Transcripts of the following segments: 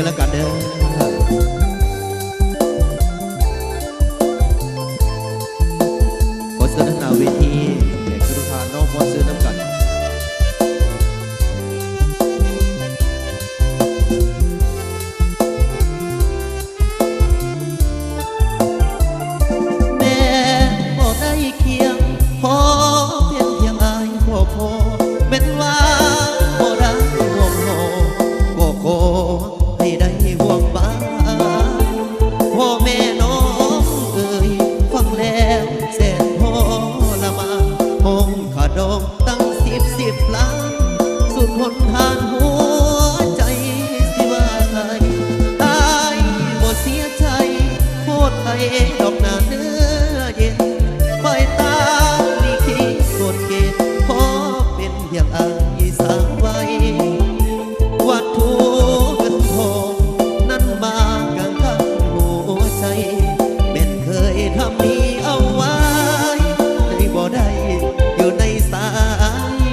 กันแล้วกันเด้อขอเชิญหน้าเวทีแขกทุกท่านน้องขอเชิญน้ำกันแม่บ่ได้เคียงพอเพียงอายบ่พอเป็นว่าบ่ได้ห่วงโหก็ขอให้ได้ห่วงบ้างพ่อแม่น้องเอ่ยฟังแล้วแสนพอละมาห้องขาดองตั้งสิบล้านสุดหนทางหัวใจสิว่าไงตายบ่เสียใจโคตรไทยดอกหน้าเนื้อเย็นคอยตามลิขิตกฎเกณฑ์ขอเป็นเพียงอ้ายสร้างไว้วัตถุเงินทองนั้นมากันทั้งหัวใจเป็นเคยทำนี้เอาไว้ให้บ่ได้อยู่ในสา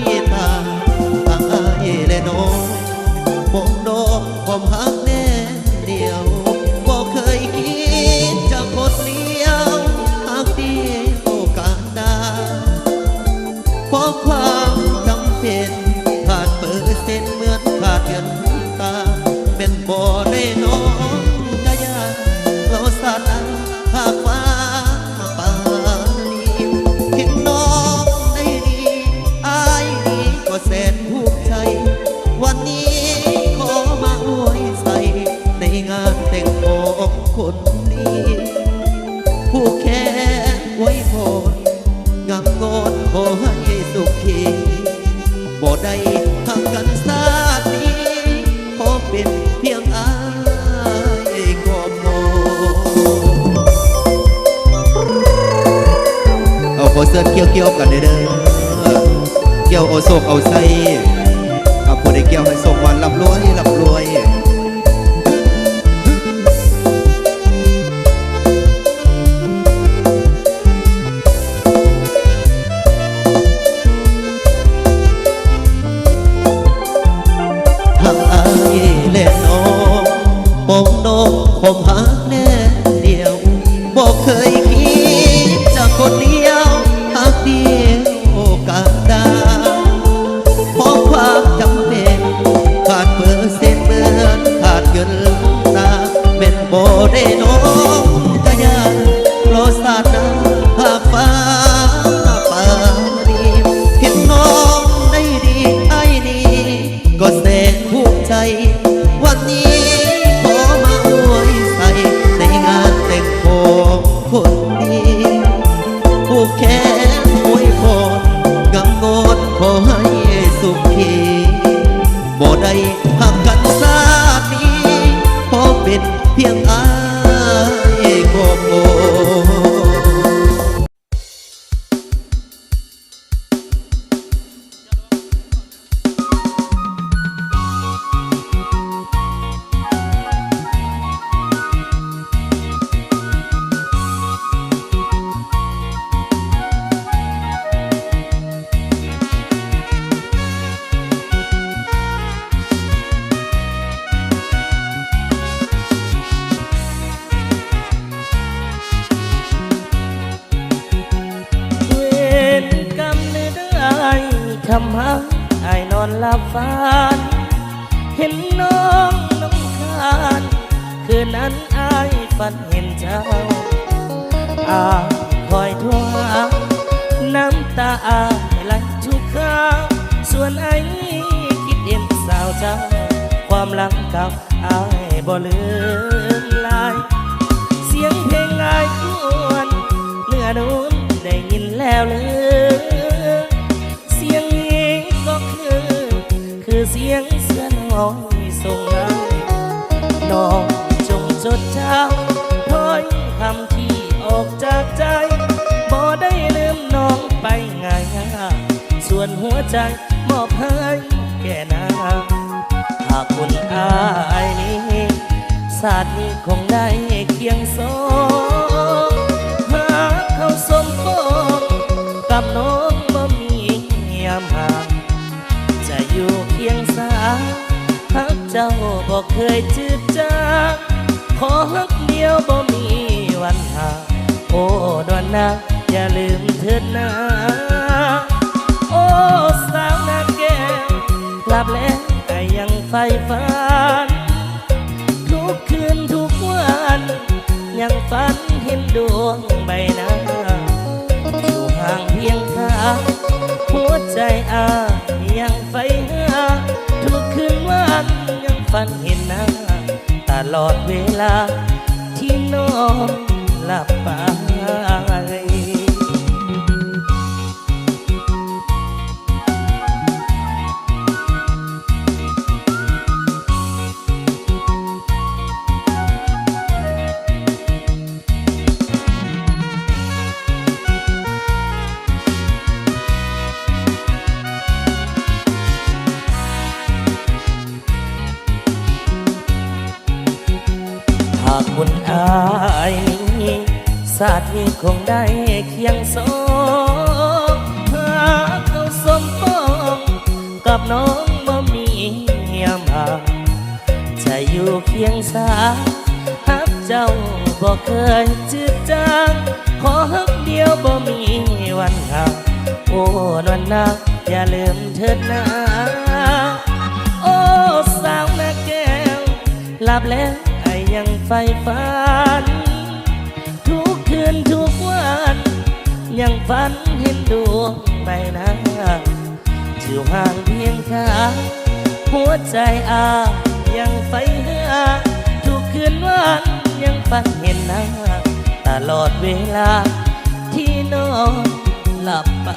ยตาอายและน้องมองดอกความหักแน่เดียวบ่เคยคิดจะกดเลี้ยวหากเดียวโอกาสหน้าเพราะความจำเป็นขาดเปอร์เซ็นต์เหมือนขาดเงินตาเป็นบ่ได้น้องกะยาเราสาดน้ำหากฟ้าปานีเห็นน้องได้ดีอายดีก็แสนภูมิใจวันนี้ขอมาอวยใส่ในงานแต่งของคนดีผู้แค่ไว้พรงามงอนขอให้สุขีบ่ได้ทำกันสาดนี้ขอเป็นเพียงอายก็พอเอาขอเสื้อเกี่ยวกันเด้อเกี่ยวเอาโศกเอาใส่เอาผู้ได้เกี่ยวให้สมวันร่ำรวยทั้งอายและน้องปองน้องผมหักแน่เดียวบอกเคยคิดจะคนเดียวหักเดียวโอกาสดาเพราะความจำเป็นขาดเปอร์เซ็นต์เหมือนขาดเงินตาเป็นบ่ได้น้องกะยานรอสาดน้ำหากฟ้าปานีเห็นน้องได้ดีไอ้นี่ก็แสนภูมิใจวันนี้ขอมาอวยใส่ในงานแต่งของคนดีผู้แค่อวยพรงำงอนขอให้สุขีบ่ได้หักกันสาดนี้ขอเป็นเพียงอายก็พอคำหักอายนอนหลับฝันเห็นน้องน้ำคานคืนนั้นอายฝันเห็นเจ้าคอยทวงน้ำตาอายไหลทุกคราวส่วนไอ้คิดเห็นสาวเจ้าความหลังเก่าอายบ่ลืมลายเสียงเพลงอายครวนเนื้อนุ่มได้ยินแล้วเลยเสียงนี้ก็คือเสียงเสื้อน้อยส่งมาน้องจงจดจำถ้อยคำที่ออกจากใจบ่ได้ลืมน้องไปง่ายส่วนหัวใจมอบให้แก่นางหากคุณอายนี้ศาสตร์นี้คงได้เคียงสองหากเขาสมปองกับน้องบ่มียามห่างจะอยู่เคียงสาห ฮักเจ้าบอกเคยจืดจางขอฮักเดียวบ่มีวันห่างโอ้ดวนนาอย่าลืมเถิดนะโอ้สาวนาแก้วหลับแล้วแต่ยังใฝ่ฝันทุกคืนทุกวันยังฝันเห็นดวงใบหน้าอยู่ห่างเพียงข้างหัวใจยังใฝ่หาทุกคืนวันยังฝันเห็นหน้าตลอดเวลาที่นอนหลับไปหากบุญอายนี้ศาสตร์นี้คงได้เคียงสองหากเขาสมปองกับน้องบ่มียามห่างจะอยู่เคียงสาฮักเจ้าบ่เคยจืดจางขอฮักเดียวบ่มีวันห่างโอ้นวลนาอย่าลืมเถิดนะโอ้สาวนาแก้วหลับแล้วยังใฝ่ฝันทุกคืนทุกวันยังฝันเห็นดวงใบหน้าอยู่ห่างเพียงข้างหัวใจยังใฝ่หาทุกคืนวันยังฝันเห็นหน้าตลอดเวลาที่นอนหลับไป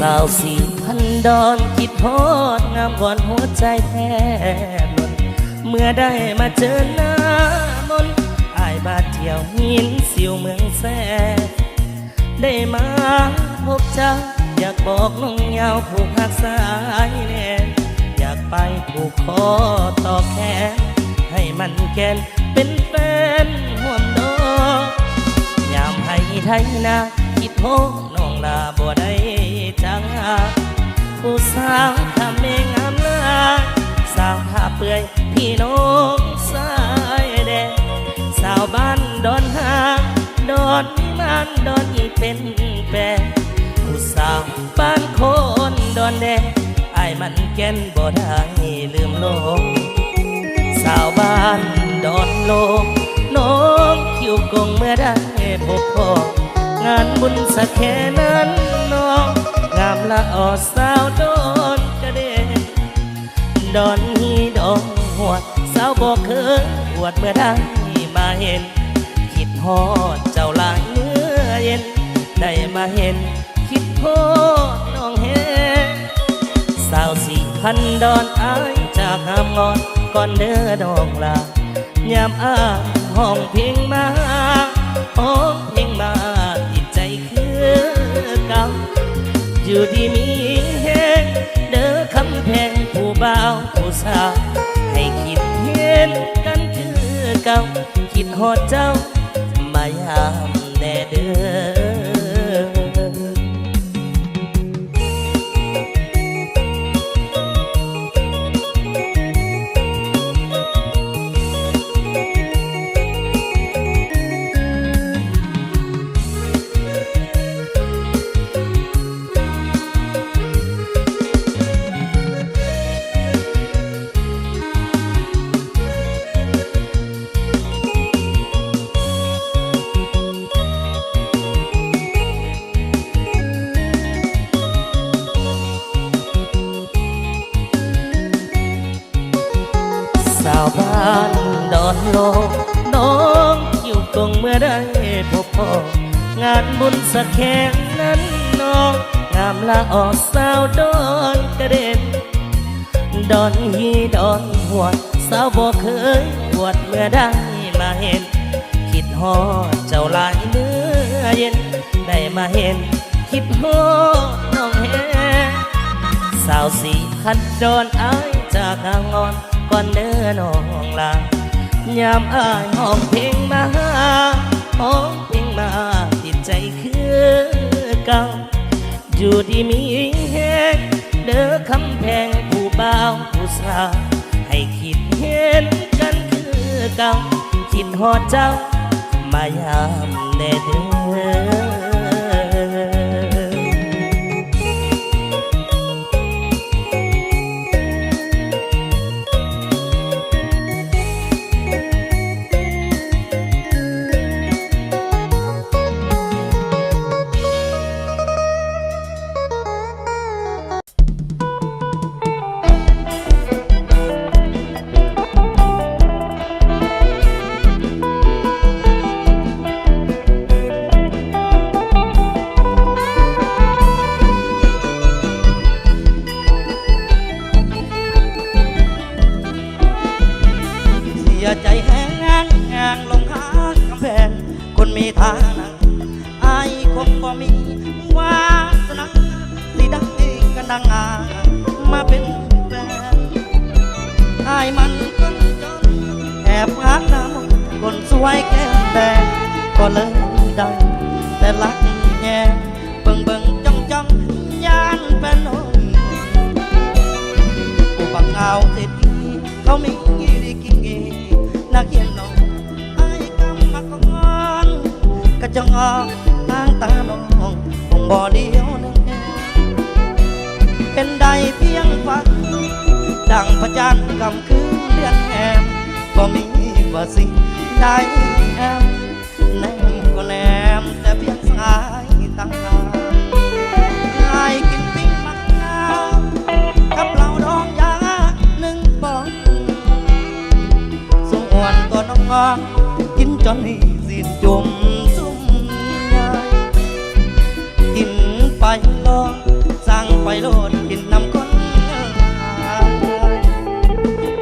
สาวสี่พันดอนคิดโพดงามก่อนหัวใจแทบหล่นเมื่อได้มาเจอหน้ามนอายบาดเที่ยวหินสิวเมืองแสได้มาพบเจ้าอยากบอกน้องยาวผูกหักสายแน่อยากไปผูกคอต่อแขนให้มันแกนเป็นแฟนห่วมดอกยามให้ไทยนาคิดโพดน้องลาบ่ได้จังผู้สาวทำเมงามลาสาวผ้าเปื่อยพี่น้องสายแดงสาวบ้านดอนหางดอนนิมานดอนอีเป็นแปรผู้สาวบ้านโคนดอนแดงไอ้มันแก่นบ่ได้ลืมลงสาวบ้านดอนโลงน้องคิวกงเมื่อได้พบพ่องานบุญสักแค่นั้นน้องงามละอ่อสาวดอนกระเด็นดอนฮีดองหัวสาวบอกเคยอวดเมื่อได้มาเห็นคิดฮอดเจ้าลายเมื่อเย็นได้มาเห็นคิดฮอดน้องเห็นสาวสี่พันดอนอายจากงามงอนก่อนเด้อดองลายามห้องเพลงมาห้องเพลงมาติดใจคือเก่าอยู่ดีมีแหงเด้อคำแพงผู้บ่าวผู้สาวให้คิดเห็นกันคือเก่าคิดฮอดเจ้ามายามแน่เด้อ เ าวบ้านดอนโลกน้องอยู่ตรงเมื่อได้พบพ่องานบุญสักแข่งนั้นน้องงามละออกสาวดอนกระเด็นดอนฮีดอนหัวสาวบ่เคยปวดเมื่อได้มาเห็นคิดฮอดเจ้าหลายเมื่อเย็นได้มาเห็นคิดฮอดน้องแฮสาวสีขัดดอนอายจากทางงอนก่อนเดินน้องลายามอายห้องเพลงมาห้องเพลงมาติดใจคือเก่าอยู่ดีมีแหงเด้อคำแพงผู้บ่าวผู้สาวให้คิดเห็นกันคือเก่าคิดฮอดเจ้ามายามแน่เด้อใจแห้งแห้งลงหากำแพงคนมีฐานะอายคงบ่มีวาสนาที่ได้กันดังอามาเป็นแฟนอายมันคนจนแอบหักน้ำคนสวยแก้มแดงก็เลยได้แต่รักแย่เบิ่งจ้องยานแฟนน้องผู้ปักเอาเศรษฐีเขามีดีกินเองนักเขียนน้องไอ้กำมากอนกระจองออกทางตาน้องคงบ่เดียวนึงเป็นได้เพียงฝันดังพระจันทร์กำคืนเดือนแหมก็มีว่าสิ่งใดแอมแนมก็แนมแต่เพียงสายตาไอ้กินปิ้งมักงากับเหล้าดองยาหนึ่งปองส่วนตัวน้องงอนกินจนให้สิ้นจุ่มซุ่มยายกินไปโลดสั่งไปโลดกินน้ำคน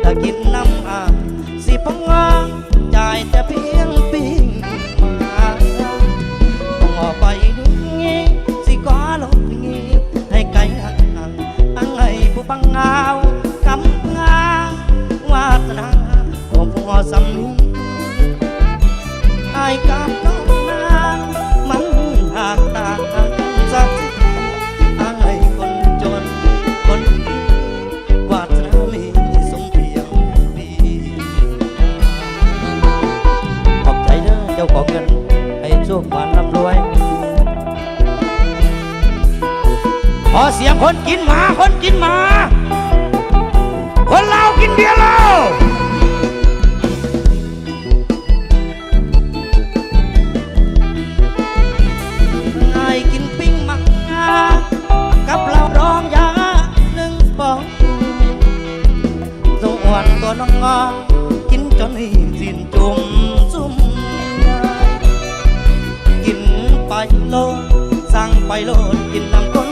ถ้ากินน้ำสิพงจ่ายแต่เพียงปิ้งมาต้องออกไปนี้สิก็ลงนี้ให้ไกลห่างให้ผู้ปังเงากำงาวาสนาของผู้สำนีไอ้กับน้องนางมันหากต่างกันสักทีไอ้คนจนคนวาสนามีสมเพียงดีขอบใจเด้อเจ้าของเงินให้โชคหวานร่ำรวยขอเสียงคนกินหมาคนกินหมาคนเรากินเบียร์เราไอ้กินปิ้งมักงากับเหล้าดองยาหนึ่งปองส่วนตัวน้องงอกินจนให้สิ้นจุ่มซุ่มกินไปโลดสั่งไปโลดกินน้ำก้น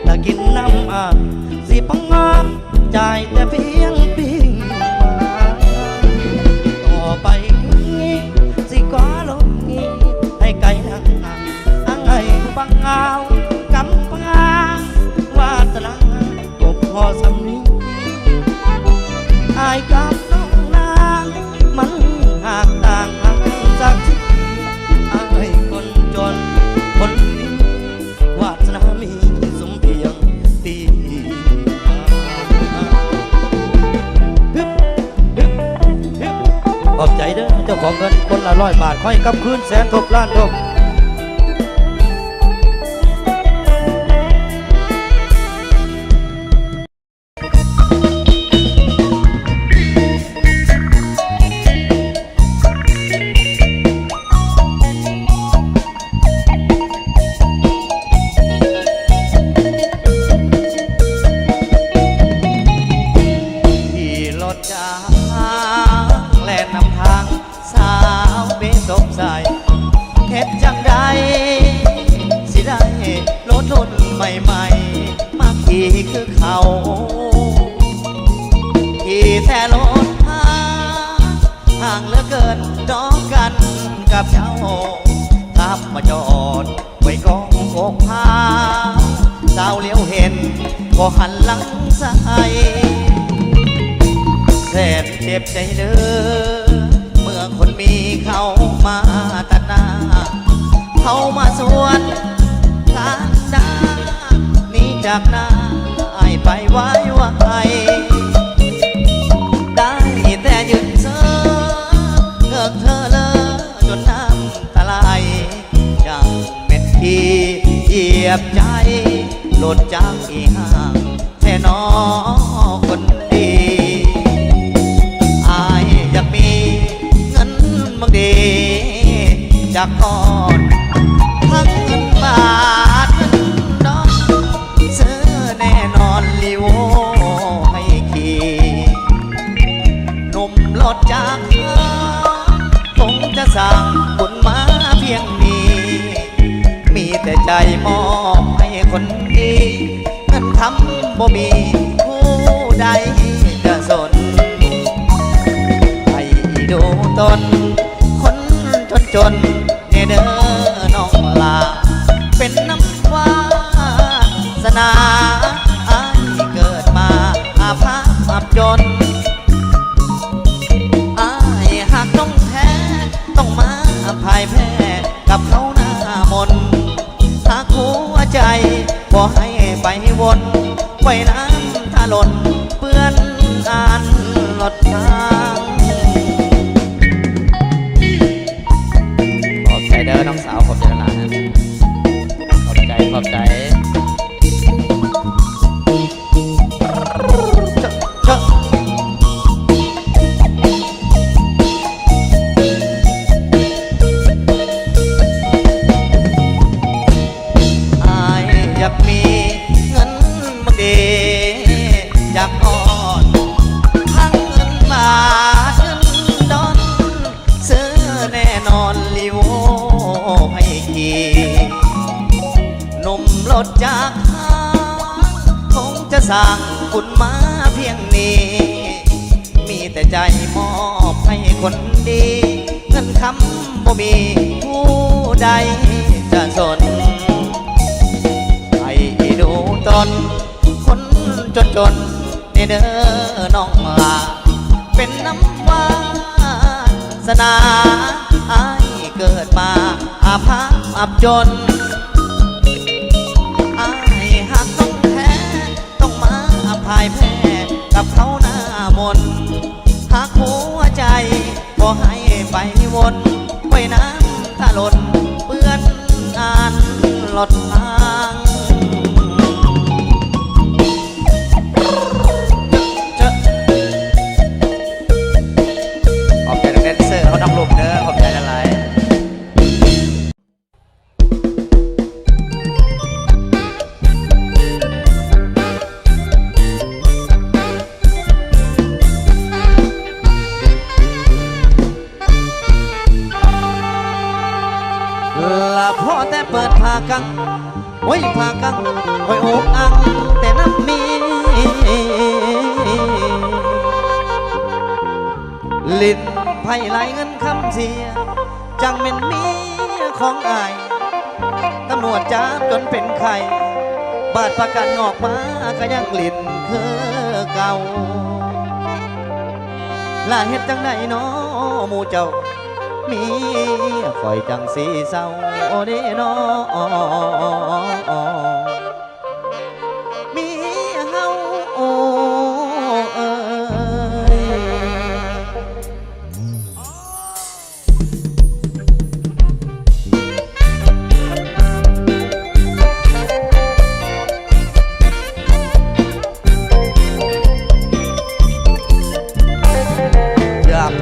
ถ้ากินน้ำสิปังงามจ่ายแต่เพียงปิ้งมาต่อไปนี้สิก็ลงนี้ให้ไกลห่างให้ปังเงากำปังวาสนากบพอสำนีไอ้กับน้องนางมันหากต่างสักทีไอ้คนจนคนวาสนามีสมเพียงตีขอบใจเด้อเจ้าของเงินคนละ100 บาทค่อยกลับคืน100,000 ทบล้านทบ คือเขาขี่แต่รถพาห่างเหลือเกินน้องกันกับเจ้าขับมาจอดไว้กองอกพาสาวเลี้ยวเห็นก็หันหลังใส่แทบเจ็บใจเด้อเมื่อคนมีเขามาตัดหน้าเขามาสวนทางหน้านี้จากหน้าไอไปไว้ว่าไอได้แต่ยืนเซอเงือกเธอเลยจนน้ำตาไหลอย่างเม็ดขี้เหยียบใจหล่นจากอีห่างแท่น้อคนดีอายอยากมีเงินบางดีจากก่อนทั้งเงินบาทเงินดอกซื้อแน่นอนลีโวให้ขี่หนุ่มรถจากคงจะสั่งคนมาเพียงนี้มีแต่ใจมอบให้คนดีเงินคำบ่มีผู้ใดจะสนให้ดูตนคนจนเด้อน้องลาเป็นน้ำวาสนาอายเกิดมาอาภัพอับจนอายหากต้องแพ้ต้องมาพ่ายแพ้กับเขาหน้ามนหากหัวใจบ่ให้ไปวนไว้น้ำถ้าหล่นเปื้อนอ่านหลดทางขอบใจเด้อน้องสาวขอบใจหลานขอบใจขอบใจอยากมีเงินบางดีอยากอ่อนทั้งเงินบาทเงินดอนซื้อแน่นอนลีโวให้ขี่หนุ่มรถจากห้างคงจะสั่งคุณมาเพียงนี้มีแต่ใจมอบให้คนดีเงินคำบ่มีผู้ใดจะสนดูตนคนจนนี่เด้อน้องลาเป็นน้ำวาสนาอายเกิดมาอาภัพอับจนอายหากต้องแพ้ต้องมาพ่ายแพ้กับเขาหน้ามนหากหัวใจบ่ให้ไปวนไว้น้ำถ้าหล่นเปื้อนอ่านหลดทางเขาดังลุมเด้อขอบใจอะไรละพ่อแต่เปิดผ้ากังโอ้ยผ้ากังโอ้ยอกอังแต่น้ำมีลิ้นไผ่ไหลเงินคำเสียจังเป็นเมียของอายตำรวจจับจนเป็นไข่บาดประกันออกมาก็ยังกลิ่นคือเก่าล่าเฮ็ดจังไดน้อหมู่เจ้ามีคอยจังสีเศร้าโอเดน้อมีเฮาโอ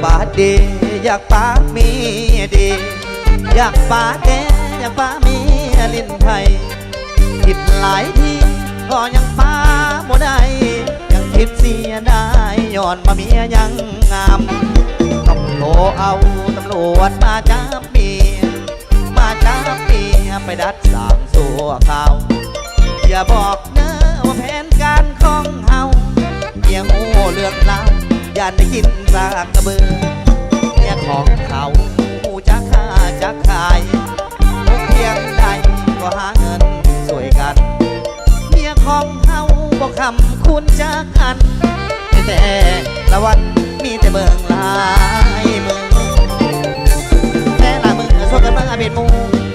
ปาดีอยากปามีดีอยากปาแกอยากปามีลิ้นไผ่คิดหลายทีก็ยังปาบ่ได้ยังคิดเสียได้ย้อนมาเมียยังงามต้องโทรเอาตำรวจมาจับเมียไปดัดสางสัวข่าวอย่าบอกเนอะว่าแผน ยานได้กินสากกระเบือเมียของเขาหูจักค่าจักขายเพียงใดก็หาเงินสวยกันเมียของเขาบอกคำคุณจักอันแต่ละวันมีแต่เบิ่งลายมือแต่ละมือสวกันมาเป็นหมู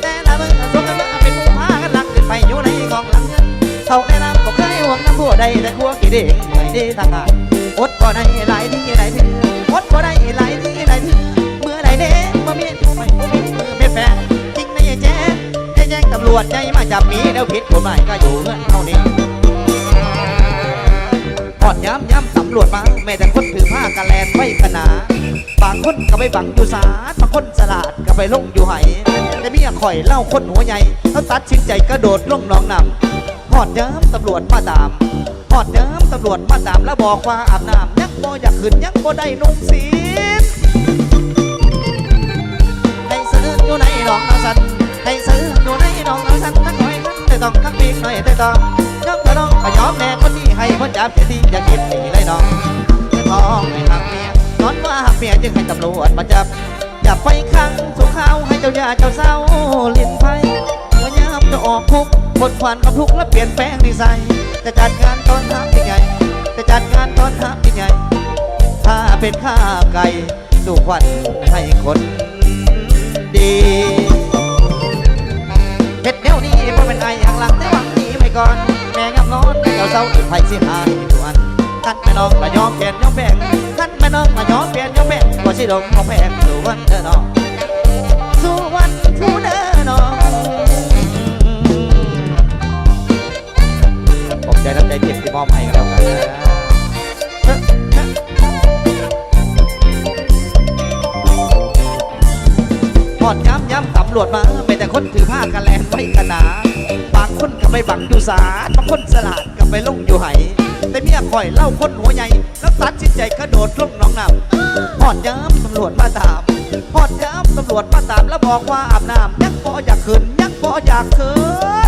แต่ละมือสวกันมาเป็นหมูพากันลักขึ้นไปอยู่ในกองหลังเงินเขาได้นำบอกเคยห่วงน้ำผัวใดแต่หัวกี่เด็กไม่ได้ทางงานอดก็ได้หลายที่หลายที่อดก็ได้หลายที่หลายที่เมื่อไหร่เด้เมื่อมีไม่มีมือเป็นแฟนจริงในแจ๊แจ้งตำรวจใจมาจับมีแล้วผิดกฎหมายก็อยู่เงื่อนเท่านี้พอดย้ำตำรวจมาแม้แต่คนถือผ้ากันแลนไว้ขนาบางคนก็ไปบังอยู่ศาลบางคนสลาดก็ไปลงอยู่ไหแต่เมียข่อยเล่าคนหัวใหญ่เขาตัดสินใจกระโดดลงหนองน้ำพอดย้ำตำรวจมาตามพอดย้ำตำรวจมาตามแล้วบอกว่าอาบน้ำยังบ่อยากขึ้นยังบ่ได้นุ่งสีให้ซื้ออยู่ในหนองน้ำสันให้ซื้ออยู่ในหนองน้ำสันทั้งหน่อยนั้นแต่ต้องทั้งปีกหน่อยแต่ต้องน้องก็น้องก็ยอมแม่คนที่ให้คนจับเสียที่อยากกินนี่เลยน้องจะท้องให้หักเมียนอนว่าหักเมียจึงให้ตำรวจมาจับไปขังสุขาวให้เจ้ายาเจ้าเศร้าลิ้นไผ่เมื่อยามจะออกคุกผลควันกับทุกและเปลี่ยนแปลงนิสัยจะจัดการตอนทับยังไงจะจัดการตอนทับยังไงถ้าเป็นข้าไก่สู่ขวัญให้คนดีเฮ็ดแนวนี้เพราะเป็นไอ้อย่างหลังแต่หวังดีไปก่อนแม่งับนอนเจ้าเศร้าถึงไผ่สิหายทุกวันท่านแม่น้องละยอมเปลี่ยนยอมแบ่งท่านแม่น้องละยอมเปลี่ยนยอมแบ่งว่าสิดงของแพงสู่วันเด้อน้องสู่วันผู้เด้อน้องผมใจน้ำใจเจ็บที่มอบให้กันแล้วกันพอดย้ำตำรวจมาไม่แต่คนถือผ้ากันแลนไว้ขนาบางคนก็ไปบังอยู่ศาลบางคนสลาดก็ไปลงอยู่ไหแต่เมียข่อยเล่าคนหัวใหญ่แล้วตัดสินใจกระโดดลงหนองน้ำพอดย้ำตำรวจมาตามพอดย้ำตำรวจมาตามแล้วบอกว่าอาบน้ำยังบ่อยากขึ้นยังบ่อยากขึ้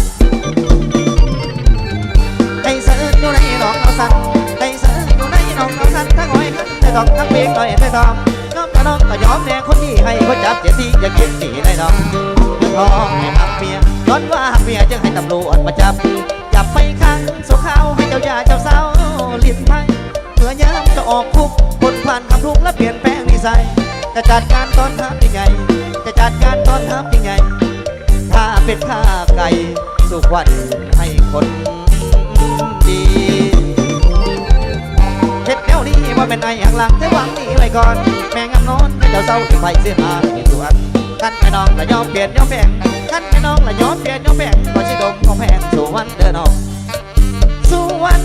นให้เสิร์ฟอยู่ในหนองน้ำสันให้เสิร์ฟอยู่ในหนองน้ำสันทั้งหอยกันแต่ต้องทั้งเปียกหน่อยแต่ทอมน้องก็น้องก็ยอมแน่คนที่ให้เขาจับเสียที่จะกินสีได้น้องจะท้องให้หักเมียย้อนว่าหักเมียจึงให้ตำรวจมาจับไปขังโซขาวให้เจ้ายาเจ้าเศร้าลิ้นไผ่เมื่อยามจะออกคุกคนผ่านคำทุกและเปลี่ยนแปลงนิสัยจะจัดการตอนทับยังไงจะจัดการตอนทับยังไงถ้าเป็นข้าไก่สุขวัญให้คนดีเฮ็ดแนวนี้ว่าเป็นไอ้อย่างหลังแต่หวังนี้ไว้ก่อนแม่งำนอนให้เจ้าเศร้าที่ไฟเสียหายในส่วนท่านแม่น้องละยอมเปลี่ยนยอมแบ่งท่านแม่น้องละยอมเปลี่ยนยอมแบ่งก็สิดมของแพงสู่วันเดินออกสู่วัน